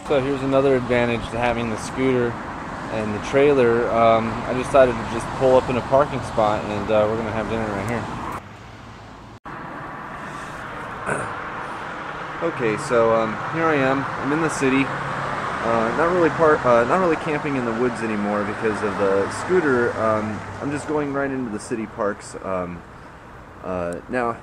So here's another advantage to having the scooter and the trailer. I decided to just pull up in a parking spot, and we're going to have dinner right here. Okay, so here I am. I'm in the city. Not really camping in the woods anymore because of the scooter. I'm just going right into the city parks. Now,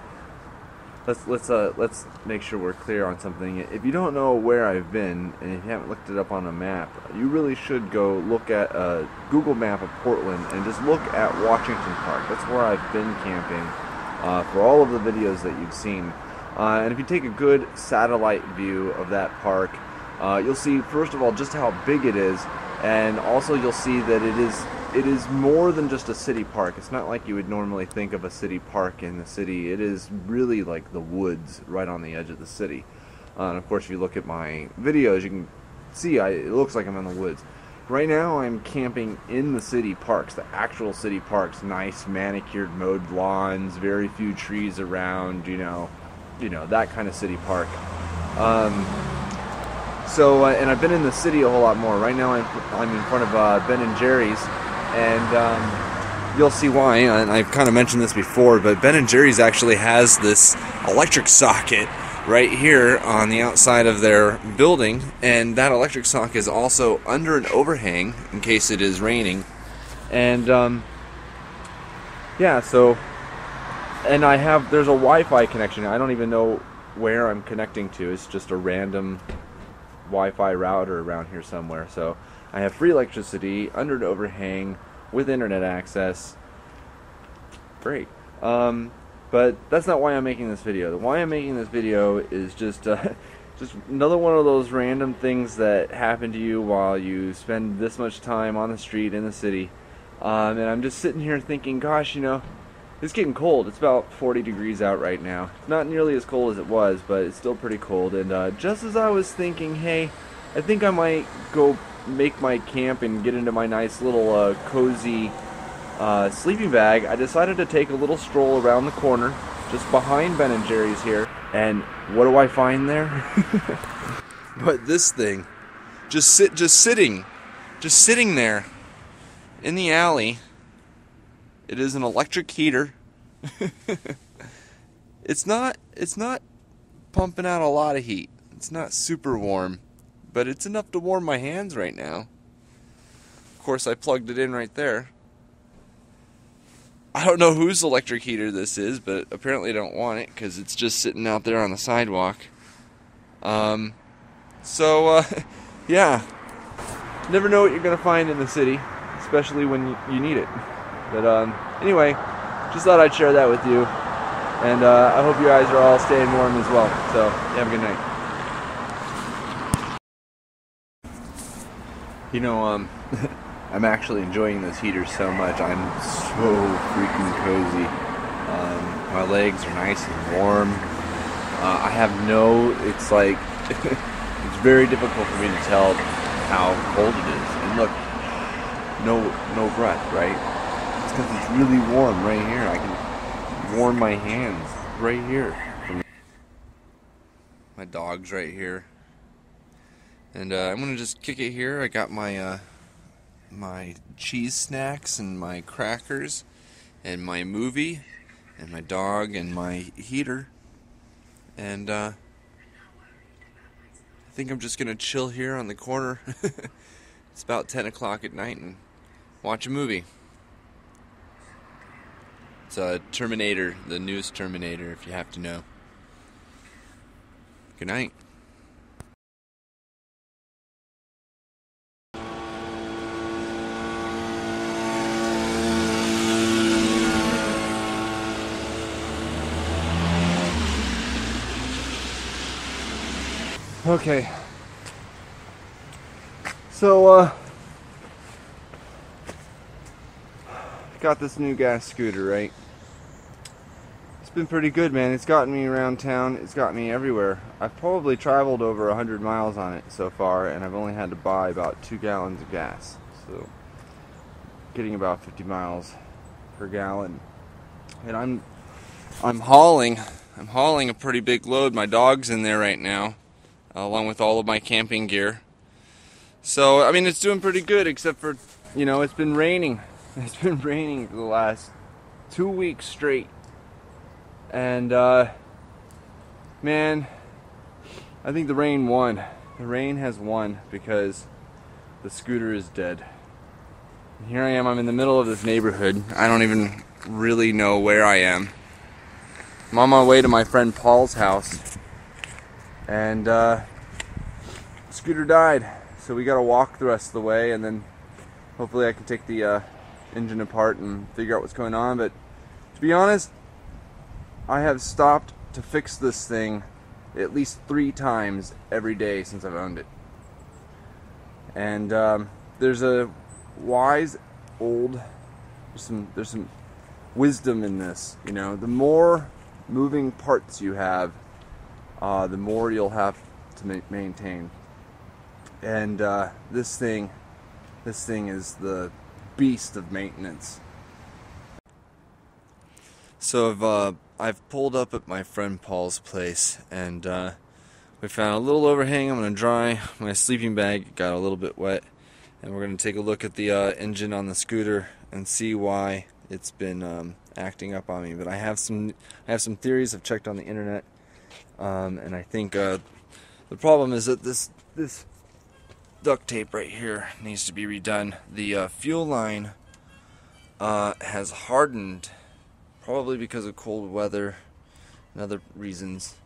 let's make sure we're clear on something. If you don't know where I've been and if you haven't looked it up on a map, you really should go look at a Google map of Portland and just look at Washington Park. That's where I've been camping for all of the videos that you've seen. And if you take a good satellite view of that park, you'll see, first of all, just how big it is, and also you'll see that it is more than just a city park. It's not like you would normally think of a city park in the city. It is really like the woods right on the edge of the city. And of course, if you look at my videos, you can see it looks like I'm in the woods. Right now, I'm camping in the city parks, the actual city parks. Nice manicured, mowed lawns, very few trees around. You know, that kind of city park. And I've been in the city a whole lot more. Right now I'm in front of Ben & Jerry's, and you'll see why, and I've kind of mentioned this before, but Ben & Jerry's actually has this electric socket right here on the outside of their building, and that electric socket is also under an overhang in case it is raining. And yeah, so, and there's a Wi-Fi connection. I don't even know where I'm connecting to. It's just a random Wi-Fi router around here somewhere. So I have free electricity under an overhang with internet access. Great. But that's not why I'm making this video. Why I'm making this video is just another one of those random things that happen to you while you spend this much time on the street in the city. And I'm just sitting here thinking, gosh, it's getting cold. It's about 40 degrees out right now. It's not nearly as cold as it was, but it's still pretty cold. And just as I was thinking, hey, I think I might go make my camp and get into my nice little cozy sleeping bag, I decided to take a little stroll around the corner, just behind Ben & Jerry's here. And what do I find there? But this thing, just sitting there in the alley. It is an electric heater. It's not pumping out a lot of heat. It's not super warm, but it's enough to warm my hands right now. Of course, I plugged it in right there. I don't know whose electric heater this is, but apparently I don't want it because it's just sitting out there on the sidewalk. Yeah. Never know what you're going to find in the city, especially when you need it. But anyway, just thought I'd share that with you, and I hope you guys are all staying warm as well. So, have a good night. I'm actually enjoying this heater so much. I'm so freaking cozy. My legs are nice and warm. It's like, it's very difficult for me to tell how cold it is. And look, no breath, right? Because it's really warm right here. I can warm my hands right here. My dog's right here, and I'm gonna just kick it here. I got my my cheese snacks and my crackers and my movie and my dog and my heater, and I think I'm just gonna chill here on the corner. It's about 10 o'clock at night and watch a movie. It's Terminator, the newest Terminator, if you have to know. Good night. Okay. So, got this new gas scooter, right? It's been pretty good, man. It's gotten me around town. It's got me everywhere. I've probably traveled over 100 miles on it so far, and I've only had to buy about 2 gallons of gas. So, getting about 50 miles per gallon. And I'm hauling a pretty big load. My dog's in there right now, along with all of my camping gear. So, I mean, it's doing pretty good, except for, you know, it's been raining. It's been raining for the last 2 weeks straight. And, man, I think the rain won. The rain has won because the scooter is dead. And here I am, I'm in the middle of this neighborhood. I don't even really know where I am. I'm on my way to my friend Paul's house. And, scooter died. So we gotta walk the rest of the way, and then hopefully I can take the engine apart and figure out what's going on. But to be honest, I have stopped to fix this thing at least 3 times every day since I've owned it. And there's a wise old, there's some wisdom in this. You know, the more moving parts you have, the more you'll have to maintain. And this thing is the beast of maintenance. So I've pulled up at my friend Paul's place, and we found a little overhang. I'm going to dry my sleeping bag. It got a little bit wet, and we're going to take a look at the engine on the scooter and see why it's been acting up on me. But I have some theories. I've checked on the internet, and I think the problem is that this duct tape right here needs to be redone. The fuel line has hardened, probably because of cold weather and other reasons.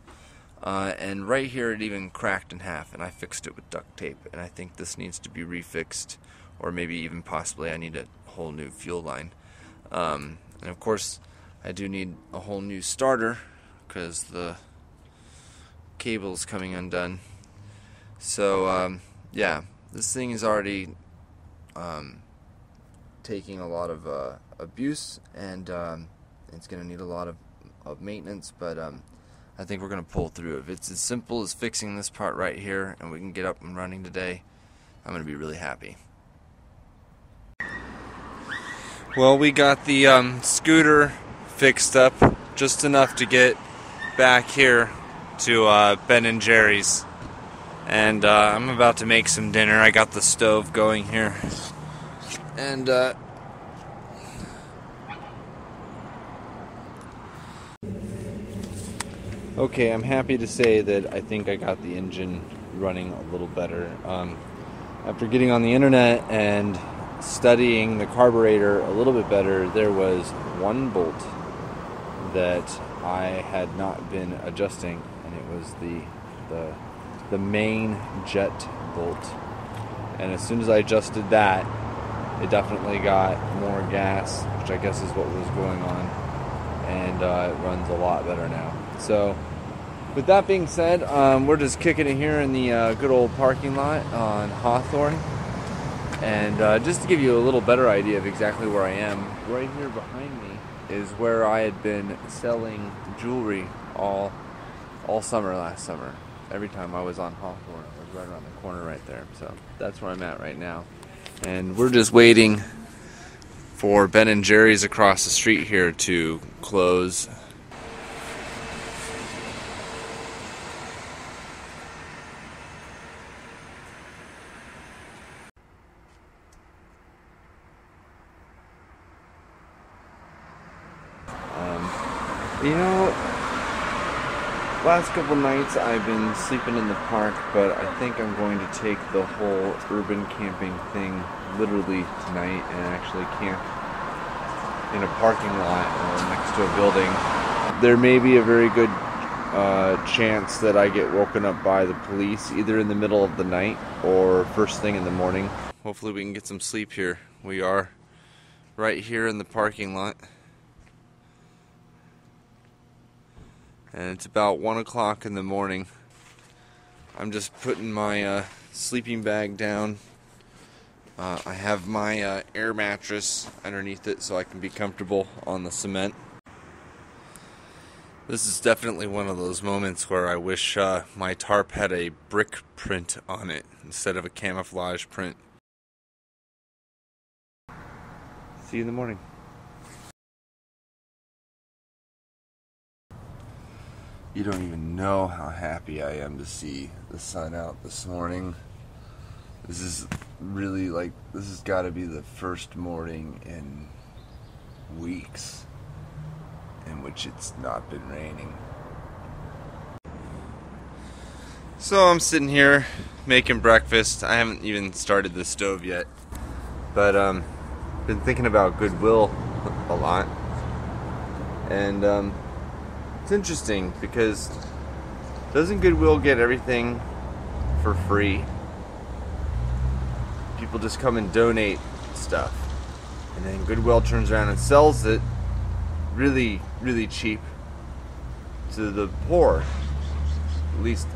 And right here it even cracked in half, and I fixed it with duct tape. And I think this needs to be refixed, or maybe even possibly I need a whole new fuel line. And of course I do need a whole new starter because the cable's coming undone. So yeah, this thing is already taking a lot of abuse, and it's going to need a lot of maintenance, but I think we're going to pull through. If it's as simple as fixing this part right here and we can get up and running today, I'm going to be really happy. Well, we got the scooter fixed up just enough to get back here to Ben & Jerry's. And I'm about to make some dinner. I got the stove going here. And okay, I'm happy to say that I think I got the engine running a little better. After getting on the internet and studying the carburetor a little bit better, there was one bolt that I had not been adjusting, and it was the main jet bolt. And as soon as I adjusted that, it definitely got more gas, which I guess is what was going on, and it runs a lot better now. So with that being said, we're just kicking it here in the good old parking lot on Hawthorne. And just to give you a little better idea of exactly where I am, right here behind me is where I had been selling jewelry all summer last summer. Every time I was on Hawthorne, I was right around the corner right there. So that's where I'm at right now. And we're just waiting for Ben & Jerry's across the street here to close. You know, last couple nights I've been sleeping in the park, but I think I'm going to take the whole urban camping thing literally tonight and actually camp in a parking lot or next to a building. There may be a very good chance that I get woken up by the police either in the middle of the night or first thing in the morning. Hopefully we can get some sleep here. We are right here in the parking lot. And it's about 1 o'clock in the morning. I'm just putting my sleeping bag down. I have my air mattress underneath it so I can be comfortable on the cement. This is definitely one of those moments where I wish my tarp had a brick print on it instead of a camouflage print. See you in the morning. You don't even know how happy I am to see the sun out this morning. This is really like, this has got to be the first morning in weeks in which it's not been raining. So I'm sitting here making breakfast. I haven't even started the stove yet, but been thinking about Goodwill a lot, and it's interesting because doesn't Goodwill get everything for free? People just come and donate stuff, and then Goodwill turns around and sells it really, really cheap to the poor. At least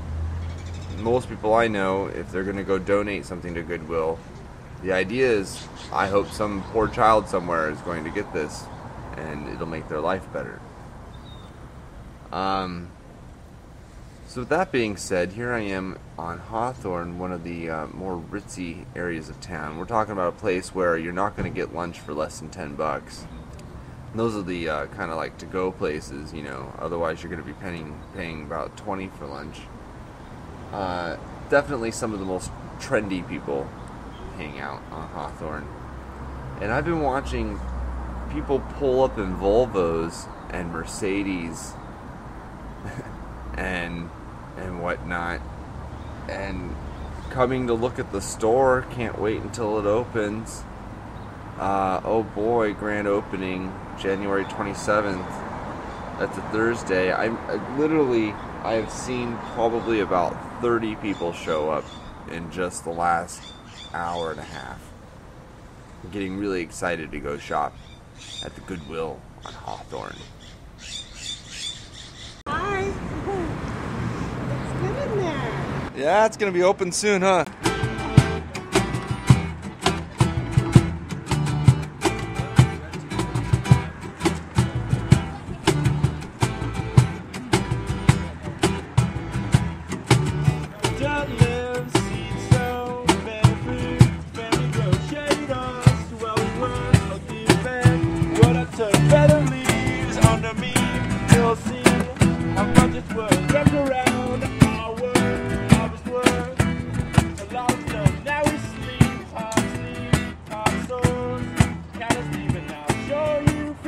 most people I know, if they're going to go donate something to Goodwill, the idea is, I hope some poor child somewhere is going to get this, and it'll make their life better. So with that being said, here I am on Hawthorne, one of the more ritzy areas of town. We're talking about a place where you're not going to get lunch for less than $10. And those are the kind of like to-go places, you know. Otherwise, you're going to be paying about $20 for lunch. Definitely some of the most trendy people hang out on Hawthorne. And I've been watching people pull up in Volvos and Mercedes and whatnot, and coming to look at the store. Can't wait until it opens. Oh boy, grand opening, January 27th. That's a Thursday. I have seen probably about 30 people show up in just the last hour and a half. I'm getting really excited to go shop at the Goodwill on Hawthorne. Hi. It's good in there. Yeah, it's gonna be open soon, huh?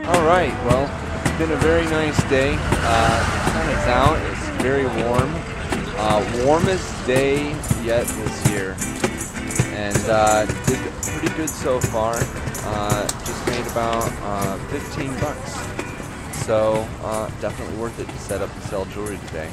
Alright, well, it's been a very nice day. The sun is out, it's very warm. Warmest day yet this year. And did pretty good so far. Just made about $15. So definitely worth it to set up and sell jewelry today.